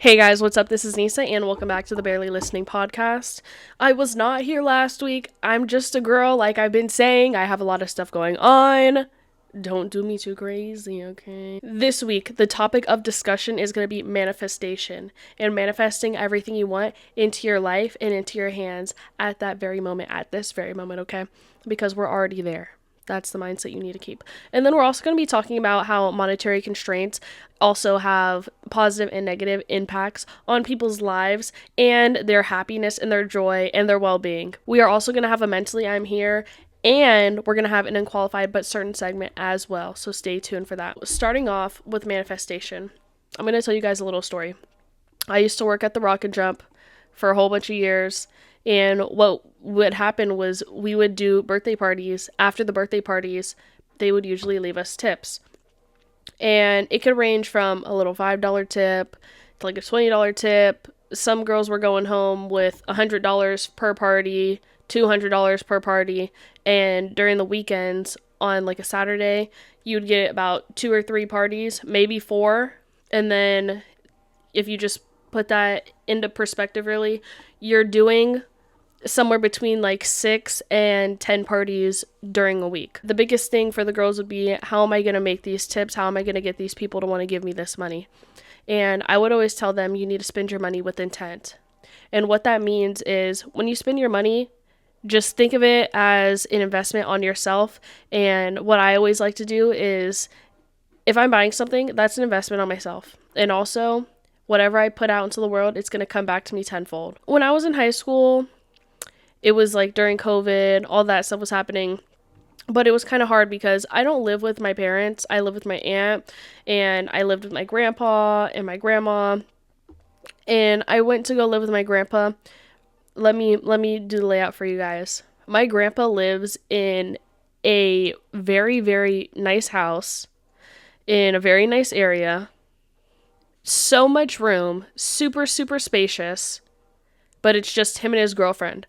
Hey guys, what's up? This is Nisa, and welcome back to the Barely Listening podcast. I was not here last week. I'm just a girl, like I've been saying. I have a lot of stuff going on. Don't do me too crazy, okay? This week, the topic of discussion is going to be manifestation and manifesting everything you want into your life and into your hands at this very moment, okay? Because we're already there. That's the mindset you need to keep. And then we're also going to be talking about how monetary constraints also have positive and negative impacts on people's lives and their happiness and their joy and their well-being. We are also going to have a Mentally I'm Here, and we're going to have an unqualified but certain segment as well. So stay tuned for that. Starting off with manifestation, I'm going to tell you guys a little story. I used to work at the Rock and Jump for a whole bunch of years. And what would happen was we would do birthday parties. After the birthday parties, they would usually leave us tips. And it could range from a little $5 tip to like a $20 tip. Some girls were going home with $100 per party, $200 per party. And during the weekends, on like a Saturday, you'd get about 2 or 3 parties, maybe 4. And then if you just put that into perspective, really, you're doing somewhere between like 6 and 10 parties during a week. The biggest thing for the girls would be, how am I going to make these tips? How am I going to get these people to want to give me this money? And I would always tell them, you need to spend your money with intent. And what that means is, when you spend your money, just think of it as an investment on yourself. And what I always like to do is, if I'm buying something, that's an investment on myself. And also, whatever I put out into the world, it's going to come back to me tenfold. When I was in high school, it was like during COVID, all that stuff was happening. But it was kind of hard because I don't live with my parents. I live with my aunt, and I lived with my grandpa and my grandma. And I went to go live with my grandpa. Let me do the layout for you guys. My grandpa lives in a very, very nice house in a very nice area. So much room, super, super spacious, but it's just him and his girlfriend.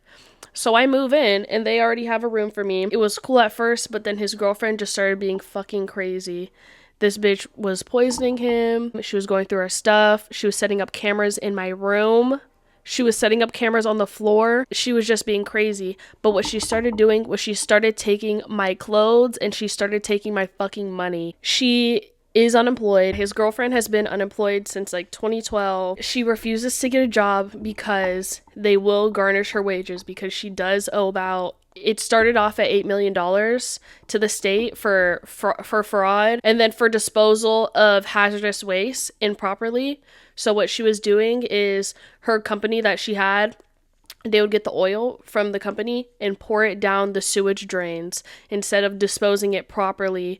So I move in, and they already have a room for me. It was cool at first, but then his girlfriend just started being fucking crazy. This bitch was poisoning him. She was going through our stuff. She was setting up cameras in my room. She was setting up cameras on the floor. She was just being crazy. But what she started doing was she started taking my clothes, and she started taking my fucking money. She is unemployed. His girlfriend has been unemployed since like 2012. She refuses to get a job because they will garnish her wages, because she does owe about, it started off at $8 million to the state for fraud, and then for disposal of hazardous waste improperly. So what she was doing is, her company that she had, they would get the oil from the company and pour it down the sewage drains instead of disposing it properly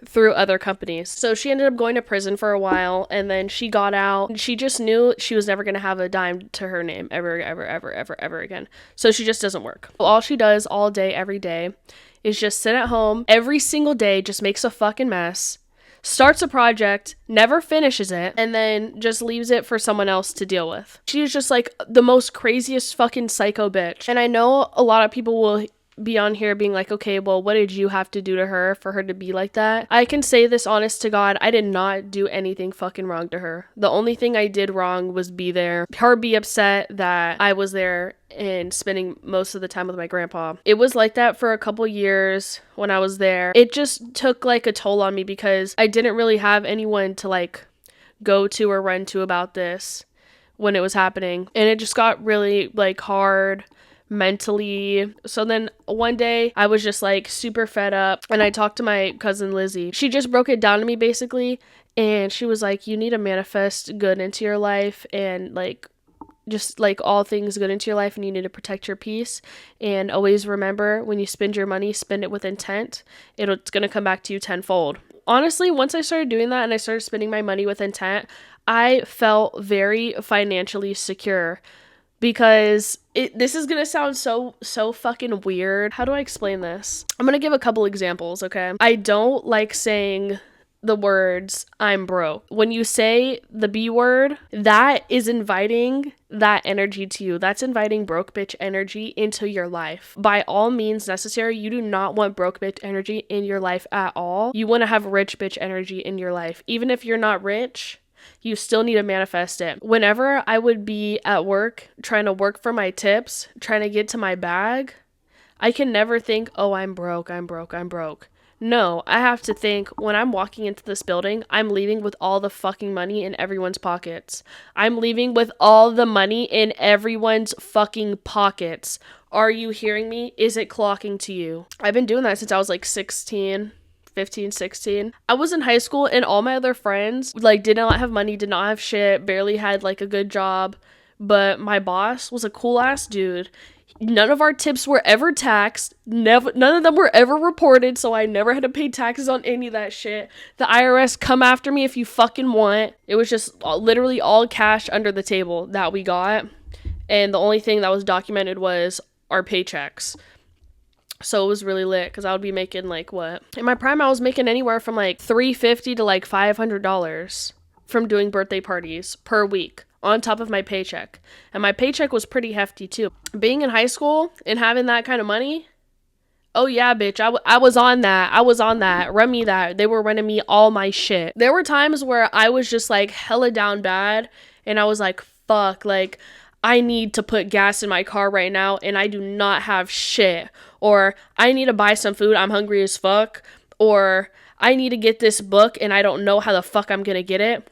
through other companies. So she ended up going to prison for a while, and then she got out, and she just knew she was never going to have a dime to her name ever again. So she just doesn't work. All she does all day, every day, is just sit at home every single day, just makes a fucking mess, starts a project, never finishes it, and then just leaves it for someone else to deal with. She's just like the most craziest fucking psycho bitch. And I know a lot of people will be on here being like, okay, well, what did you have to do to her for her to be like that? I can say this honest to God, I did not do anything fucking wrong to her. The only thing I did wrong was be there. Her be upset that I was there and spending most of the time with my grandpa. It was like that for a couple years when I was there. It just took like a toll on me because I didn't really have anyone to like go to or run to about this when it was happening. And it just got really like hard mentally. So then one day I was just like super fed up, and I talked to my cousin Lizzie. She just broke it down to me basically, and she was like, you need to manifest good into your life, and like just like all things good into your life, and you need to protect your peace, and always remember, when you spend your money, spend it with intent. It's gonna come back to you tenfold. Honestly, once I started doing that and I started spending my money with intent, I felt very financially secure. Because this is going to sound so fucking weird. How do I explain this? I'm going to give a couple examples, okay? I don't like saying the words, I'm broke. When you say the B word, that is inviting that energy to you. That's inviting broke bitch energy into your life. By all means necessary, you do not want broke bitch energy in your life at all. You want to have rich bitch energy in your life. Even if you're not rich, You still need to manifest it. Whenever I would be at work, trying to work for my tips, trying to get to my bag, I can never think, oh, I'm broke, I'm broke, I'm broke. No, I have to think, when I'm walking into this building, I'm leaving with all the fucking money in everyone's pockets. I'm leaving with all the money in everyone's fucking pockets. Are you hearing me? Is it clocking to you? I've been doing that since I was like 16. 15, 16. I was in high school and all my other friends like did not have money, did not have shit, barely had like a good job, but my boss was a cool ass dude. None of our tips were ever taxed. None of them were ever reported, so I never had to pay taxes on any of that shit. The IRS, come after me if you fucking want. It was just literally all cash under the table that we got, and the only thing that was documented was our paychecks. So it was really lit because I would be making like what? In my prime, I was making anywhere from like $350 to like $500 from doing birthday parties per week on top of my paycheck. And my paycheck was pretty hefty too. Being in high school and having that kind of money, oh yeah, bitch, I was on that. I was on that. Run me that. They were running me all my shit. There were times where I was just like hella down bad and I was like, fuck, like I need to put gas in my car right now and I do not have shit. Or I need to buy some food, I'm hungry as fuck. Or I need to get this book and I don't know how the fuck I'm gonna get it.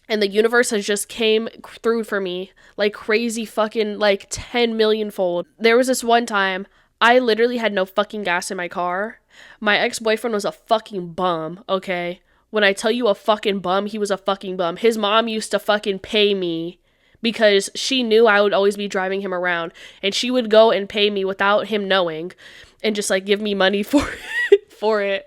And the universe has just came through for me like crazy fucking like 10 million fold. There was this one time I literally had no fucking gas in my car. My ex-boyfriend was a fucking bum, okay? When I tell you a fucking bum, he was a fucking bum. His mom used to fucking pay me because she knew I would always be driving him around, and she would go and pay me without him knowing and just like give me money for it.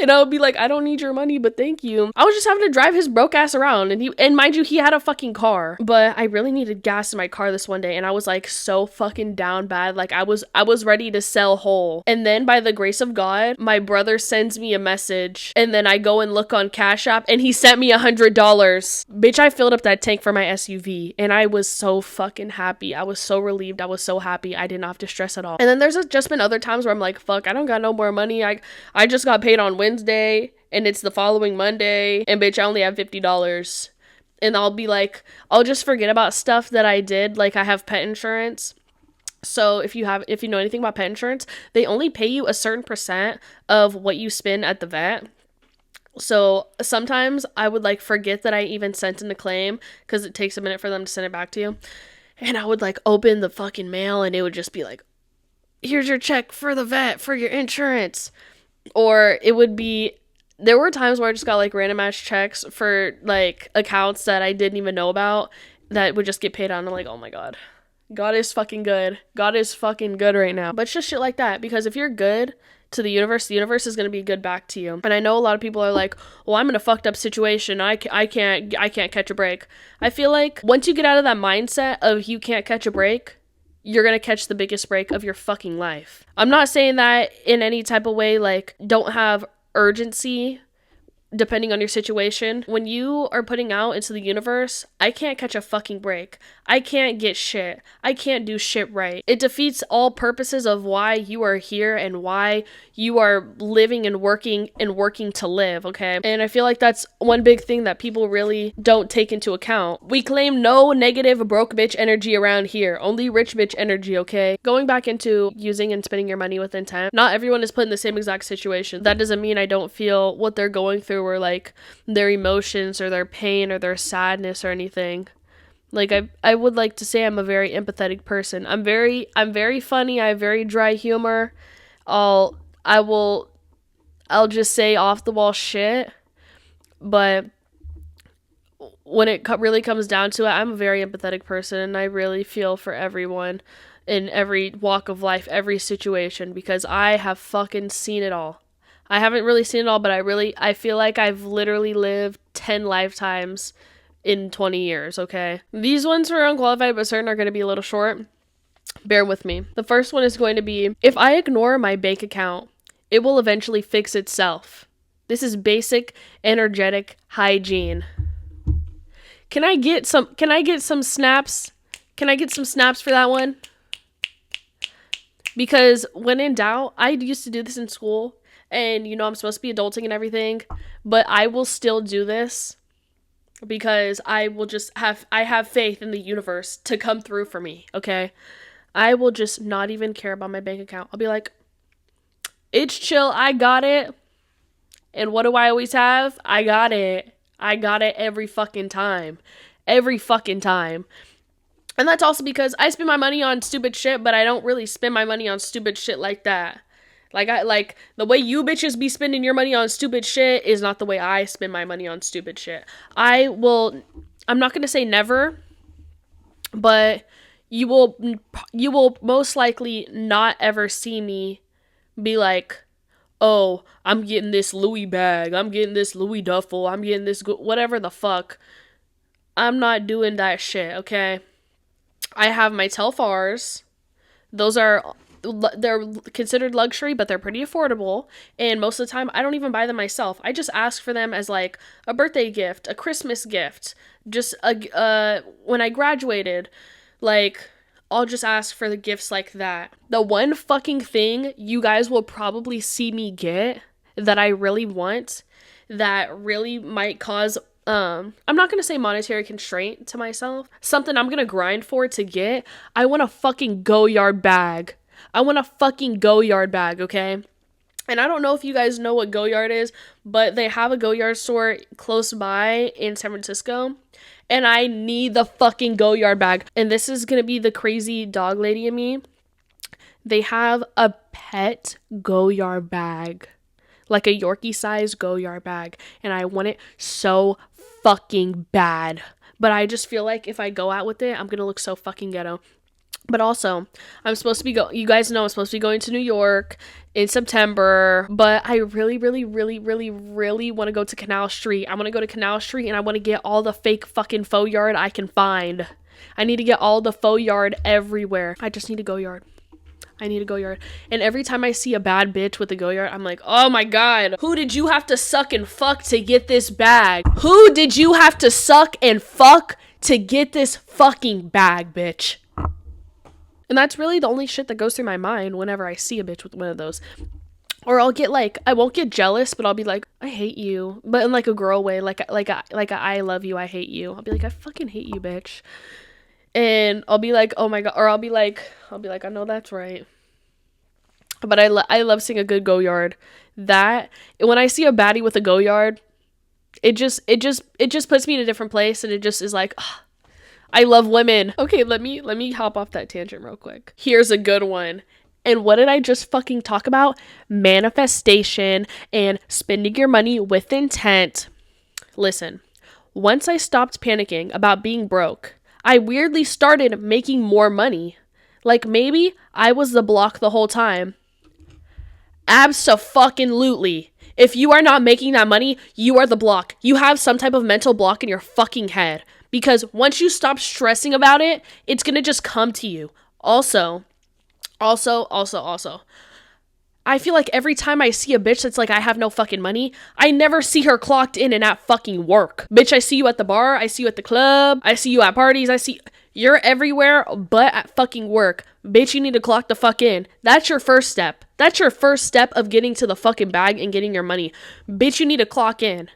And I would be like, I don't need your money, but thank you. I was just having to drive his broke ass around. And mind you, he had a fucking car. But I really needed gas in my car this one day. And I was like so fucking down bad. Like I was ready to sell whole. And then by the grace of God, my brother sends me a message. And then I go and look on Cash App and he sent me $100. Bitch, I filled up that tank for my SUV. And I was so fucking happy. I was so relieved. I was so happy. I didn't have to stress at all. And then there's just been other times where I'm like, fuck, I don't got no more money. I just got paid on Wednesday and it's the following Monday and bitch I only have $50, and I'll be like, I'll just forget about stuff that I did. Like I have pet insurance, so if you know anything about pet insurance, they only pay you a certain percent of what you spend at the vet. So sometimes I would like forget that I even sent in a claim because it takes a minute for them to send it back to you, and I would like open the fucking mail and it would just be like, here's your check for the vet for your insurance. Or it would be, there were times where I just got like random ass checks for like accounts that I didn't even know about that would just get paid on. I'm like, oh my God, God is fucking good. God is fucking good right now. But it's just shit like that, because if you're good to the universe is going to be good back to you. And I know a lot of people are like, well, I'm in a fucked up situation. I can't catch a break. I feel like once you get out of that mindset of you can't catch a break, you're gonna catch the biggest break of your fucking life. I'm not saying that in any type of way, like, don't have urgency depending on your situation. When you are putting out into the universe, I can't catch a fucking break. I can't get shit. I can't do shit right. It defeats all purposes of why you are here and why you are living and working to live, okay? And I feel like that's one big thing that people really don't take into account. We claim no negative broke bitch energy around here. Only rich bitch energy, okay? Going back into using and spending your money with intent, not everyone is put in the same exact situation. That doesn't mean I don't feel what they're going through or like their emotions or their pain or their sadness or anything. Like I would like to say I'm a very empathetic person. I'm very funny. I have very dry humor. I'll just say off the wall shit. But when it really comes down to it, I'm a very empathetic person, and I really feel for everyone in every walk of life, every situation, because I have fucking seen it all. I haven't really seen it all, but I feel like I've literally lived 10 lifetimes in 20 years, okay? These ones for unqualified but certain are going to be a little short. Bear with me. The first one is going to be, if I ignore my bank account, it will eventually fix itself. This is basic energetic hygiene. Can I get some snaps? Can I get some snaps for that one? Because when in doubt, I used to do this in school, and I'm supposed to be adulting and everything, but I will still do this. because I have faith in the universe to come through for me, okay? I will just not even care about my bank account. I'll be like, it's chill, I got it. And what do I always have? I got it. I got it every fucking time. Every fucking time. And that's also because I spend my money on stupid shit, but I don't really spend my money on stupid shit like that. Like the way you bitches be spending your money on stupid shit is not the way I spend my money on stupid shit. I'm not going to say never, but you will most likely not ever see me be like, oh, I'm getting this Louis bag, I'm getting this Louis duffel, I'm getting this whatever the fuck. I'm not doing that shit, okay? I have my Telfars. They're considered luxury, but they're pretty affordable. And most of the time, I don't even buy them myself. I just ask for them as like a birthday gift, a Christmas gift, just when I graduated, like I'll just ask for the gifts like that. The one fucking thing you guys will probably see me get that I really want, that really might cause I'm not gonna say monetary constraint to myself. Something I'm gonna grind for to get. I want a fucking Go-Yard bag. I want a fucking Go-Yard bag, okay? And I don't know if you guys know what Go-Yard is, but they have a Go-Yard store close by in San Francisco. And I need the fucking Go-Yard bag. And this is gonna be the crazy dog lady in me. They have a pet Go-Yard bag. Like a Yorkie size Go-Yard bag. And I want it so fucking bad. But I just feel like if I go out with it, I'm gonna look so fucking ghetto. But also, I'm supposed to be you guys know I'm supposed to be going to New York in September, but I really, really, really, really, really want to go to Canal Street. I want to go to Canal Street and I want to get all the fake fucking faux yard I can find. I need to get all the faux yard everywhere. I just need a Go-Yard. I need a Go-Yard. And every time I see a bad bitch with a Go-Yard, I'm like, oh my god, who did you have to suck and fuck to get this bag? Who did you have to suck and fuck to get this fucking bag, bitch? And that's really the only shit that goes through my mind whenever I see a bitch with one of those. Or I'll get like, I won't get jealous, but I'll be like, I hate you. But in like a girl way, like a I love you, I hate you. I'll be like, I fucking hate you, bitch. And I'll be like, oh my god. Or I'll be like, I know that's right. But I love seeing a good Go-Yard. That, when I see a baddie with a Go-Yard, it just puts me in a different place. And it just is like, ugh, I love women. Okay, let me hop off that tangent real quick. Here's a good one. And what did I just fucking talk about? Manifestation and spending your money with intent. Listen, once I stopped panicking about being broke, I weirdly started making more money. Like maybe I was the block the whole time. Abso-fucking-lutely. If you are not making that money, you are the block. You have some type of mental block in your fucking head. Because once you stop stressing about it, it's gonna just come to you. Also, I feel like every time I see a bitch that's like, I have no fucking money, I never see her clocked in and at fucking work. Bitch, I see you at the bar, I see you at the club, I see you at parties, you're everywhere but at fucking work. Bitch, you need to clock the fuck in. That's your first step. That's your first step of getting to the fucking bag and getting your money. Bitch, you need to clock in.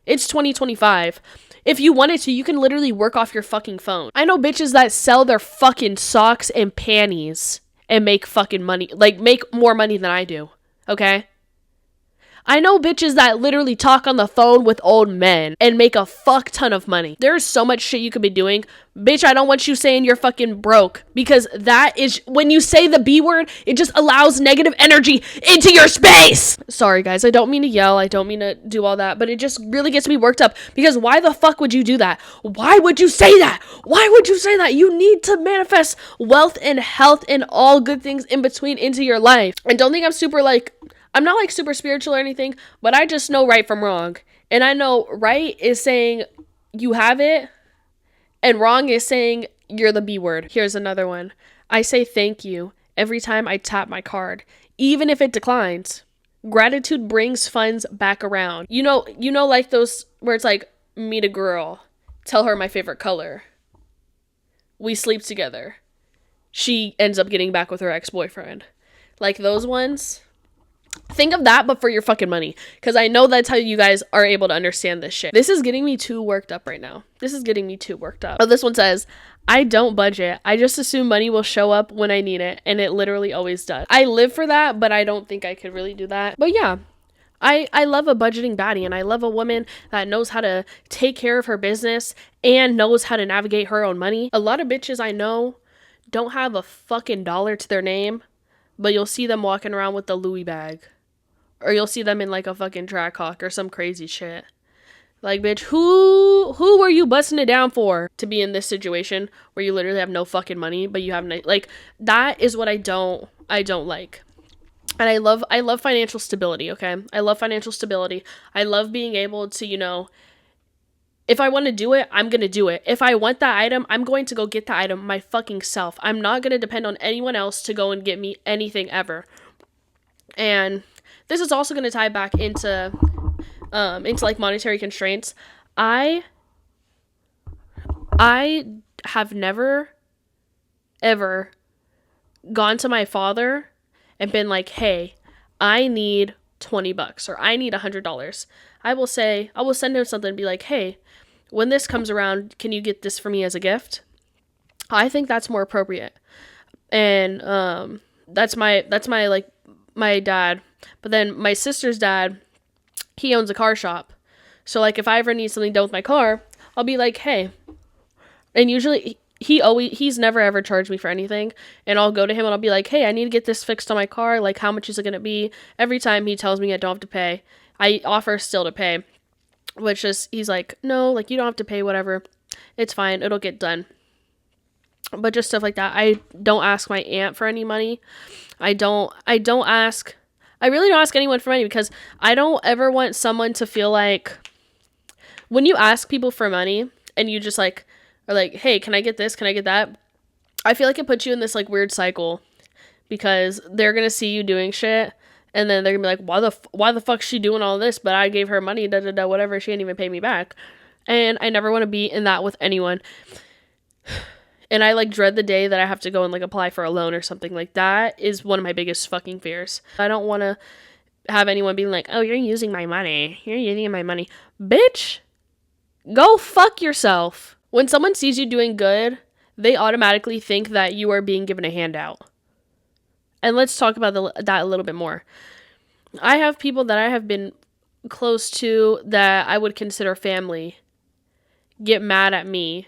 It's 2025. If you wanted to, you can literally work off your fucking phone. I know bitches that sell their fucking socks and panties and make fucking money. Like, make more money than I do. Okay? I know bitches that literally talk on the phone with old men and make a fuck ton of money. There's so much shit you could be doing. Bitch, I don't want you saying you're fucking broke, because that is, when you say the B word, it just allows negative energy into your space. Sorry guys, I don't mean to yell, I don't mean to do all that, but it just really gets me worked up, because why the fuck would you do that? Why would you say that? Why would you say that? You need to manifest wealth and health and all good things in between into your life. And don't think I'm not like super spiritual or anything, but I just know right from wrong. And I know right is saying you have it, and wrong is saying you're the B word. Here's another one. I say thank you every time I tap my card, even if it declines. Gratitude brings funds back around. You know, like those where it's like, meet a girl, tell her my favorite color. We sleep together. She ends up getting back with her ex-boyfriend. Like those ones. Think of that, but for your fucking money. Because I know that's how you guys are able to understand this shit. This is getting me too worked up right now. This is getting me too worked up. Oh, this one says, I don't budget. I just assume money will show up when I need it. And it literally always does. I live for that, but I don't think I could really do that. But yeah. I love a budgeting baddie, and I love a woman that knows how to take care of her business and knows how to navigate her own money. A lot of bitches I know don't have a fucking dollar to their name, but you'll see them walking around with the Louis bag. Or you'll see them in like a fucking Trackhawk or some crazy shit. Like, bitch, who were you busting it down for to be in this situation where you literally have no fucking money, but you have like, that is what I don't like. And I love financial stability, okay? I love financial stability. I love being able to, you know, if I want to do it, I'm going to do it. If I want that item, I'm going to go get the item my fucking self. I'm not going to depend on anyone else to go and get me anything ever. And this is also going to tie back into like monetary constraints. I have never ever gone to my father and been like, hey, I need $20 or I need $100. I will send him something and be like, hey, when this comes around, can you get this for me as a gift? I think that's more appropriate. And that's my like my dad. But then my sister's dad, he owns a car shop. So like if I ever need something done with my car, I'll be like, hey. And usually he's never ever charged me for anything, and I'll go to him and I'll be like, hey, I need to get this fixed on my car, like how much is it gonna be? Every time he tells me I don't have to pay, I offer still to pay, which is, he's like, no, like you don't have to pay, whatever, it's fine, it'll get done. But just stuff like that. I don't ask my aunt for any money. I really don't ask anyone for money, because I don't ever want someone to feel like, when you ask people for money and you just like are like, hey, can I get this? Can I get that? I feel like it puts you in this like weird cycle, because they're going to see you doing shit and then they're going to be like, why the fuck's she doing all this? But I gave her money, whatever. She didn't even pay me back. And I never want to be in that with anyone. And I like dread the day that I have to go and like apply for a loan or something. Like that is one of my biggest fucking fears. I don't want to have anyone being like, oh, you're using my money. You're using my money. Bitch, go fuck yourself. When someone sees you doing good, they automatically think that you are being given a handout. And let's talk about that a little bit more. I have people that I have been close to that I would consider family get mad at me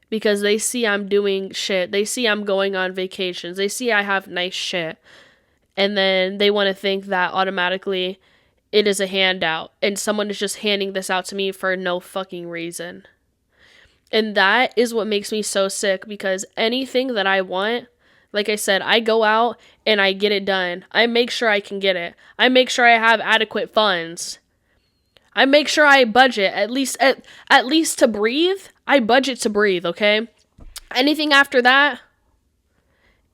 because they see I'm doing shit. They see I'm going on vacations. They see I have nice shit. And then they want to think that automatically it is a handout and someone is just handing this out to me for no fucking reason. And that is what makes me so sick, because anything that I want, like I said, I go out and I get it done. I make sure I can get it. I make sure I have adequate funds. I make sure I budget at least to breathe. I budget to breathe, okay? Anything after that,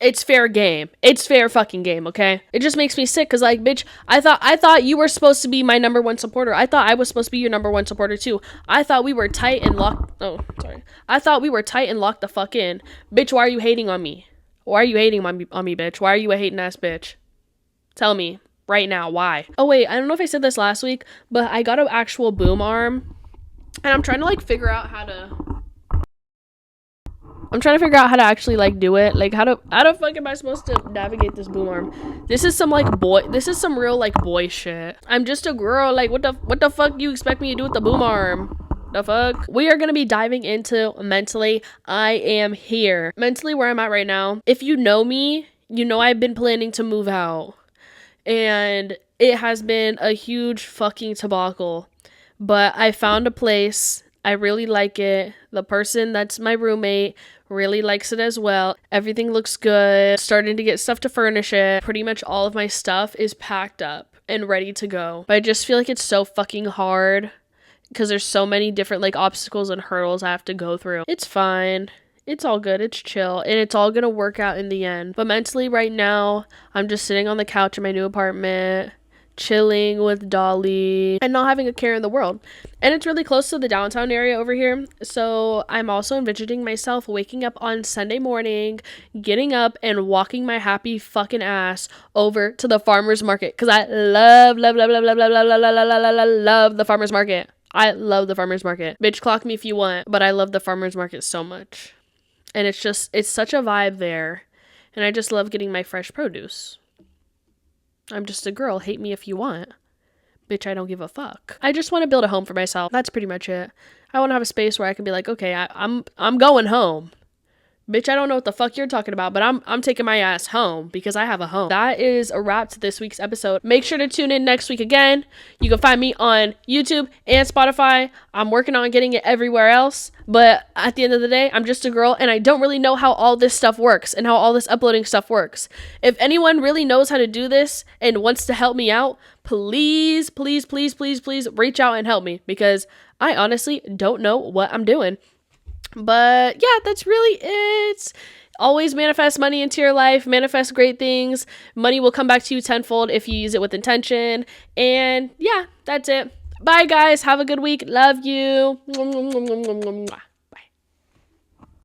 it's fair game. It's fair fucking game, okay? It just makes me sick, because, like, bitch, I thought you were supposed to be my number one supporter. I thought I was supposed to be your number one supporter, too. I thought we were tight and locked... Oh, sorry. I thought we were tight and locked the fuck in. Bitch, why are you hating on me? Why are you hating on me, bitch? Why are you a hating ass bitch? Tell me. Right now, why? Oh, wait, I don't know if I said this last week, but I got an actual boom arm. And I'm trying to, like, figure out how to actually like do it. Like how the fuck am I supposed to navigate this boom arm? This is some real like boy shit. I'm just a girl. Like what the fuck do you expect me to do with the boom arm? The fuck? We are gonna be diving into mentally. I am here. Mentally where I'm at right now. If you know me, you know I've been planning to move out. And it has been a huge fucking debacle. But I found a place. I really like it. The person that's my roommate really likes it as well. Everything looks good. Starting to get stuff to furnish it. Pretty much all of my stuff is packed up and ready to go. But I just feel like it's so fucking hard because there's so many different like obstacles and hurdles I have to go through. It's fine. It's all good. It's chill. And it's all gonna work out in the end. But mentally right now, I'm just sitting on the couch in my new apartment, chilling with Dolly, and not having a care in the world. And it's really close to the downtown area over here. So I'm also envisioning myself waking up on Sunday morning, getting up and walking my happy fucking ass over to the farmer's market. Because I love the farmer's market. I love the farmer's market. Bitch, clock me if you want, but I love the farmer's market so much. And it's such a vibe there. And I just love getting my fresh produce. I'm just a girl. Hate me if you want. Bitch, I don't give a fuck. I just want to build a home for myself. That's pretty much it. I want to have a space where I can be like, okay, I'm going home. Bitch, I don't know what the fuck you're talking about, but I'm taking my ass home because I have a home. That is a wrap to this week's episode. Make sure to tune in next week again. You can find me on YouTube and Spotify. I'm working on getting it everywhere else, but at the end of the day, I'm just a girl and I don't really know how all this stuff works and how all this uploading stuff works. If anyone really knows how to do this and wants to help me out, please reach out and help me because I honestly don't know what I'm doing. But yeah, that's really it. Always manifest money into your life. Manifest great things. Money will come back to you tenfold if you use it with intention. And yeah, that's it. Bye, guys. Have a good week. Love you.